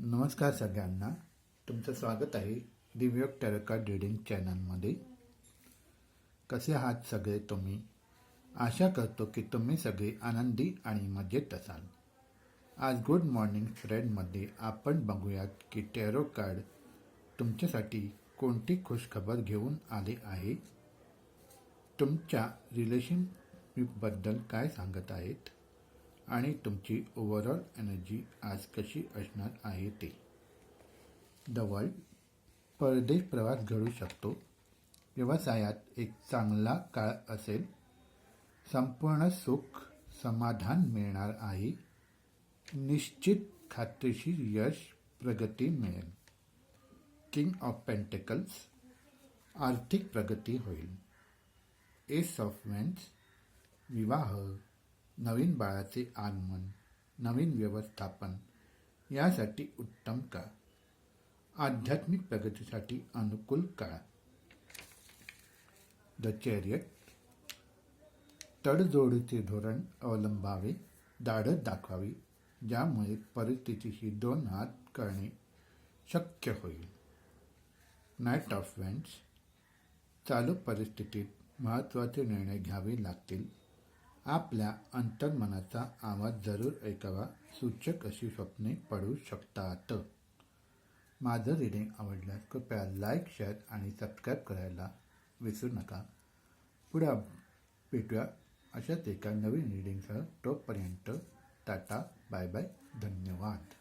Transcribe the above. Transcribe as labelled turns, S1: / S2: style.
S1: नमस्कार सगळ्यांना. तुमचं स्वागत आहे दिव्योग टॅरो कार्ड रीडिंग चॅनलमध्ये. कसे आहात सगळे तुम्ही? आशा करतो की तुम्ही सगळे आनंदी आणि मजेत असाल. आज गुड मॉर्निंग फ्रेंडमध्ये आपण बघूयात की टॅरो कार्ड तुमच्यासाठी कोणती खुशखबर घेऊन आले आहे. तुमच्या रिलेशनशिपबद्दल काय सांगत आहेत आणि तुमची ओव्हरऑल एनर्जी आज कशी असणार आहे ते. The world. परदेश प्रवास घडू शकतो. व्यवसायात एक चांगला काळ असेल. संपूर्ण सुख समाधान मिळणार आहे. निश्चित खात्रीशीर यश प्रगती मिळेल. King of pentacles. आर्थिक प्रगती होईल. S of veins. विवाह, नवीन बाळाचे आगमन, नवीन व्यवस्थापन यासाठी उत्तम काळ. आध्यात्मिक प्रगतीसाठी अनुकूल काळ. The chariot. तडजोडीचे धोरण अवलंबावे, धाडस दाखवावी, ज्यामुळे परिस्थितीशी दोन हात करणे शक्य होईल. Night of veins. चालू परिस्थितीत महत्त्वाचे निर्णय घ्यावे लागतील. आपल्या अंतर्मनाचा आवाज जरूर ऐकावा. सूचक अशी स्वप्ने पडू शकतात. माझं रीडिंग आवडल्यास कृपया लाईक, शेअर आणि सबस्क्राईब करायला विसरू नका. पुढे भेटूया अशाच एका नवीन रीडिंगसह. तोपर्यंत टाटा, बाय बाय, धन्यवाद.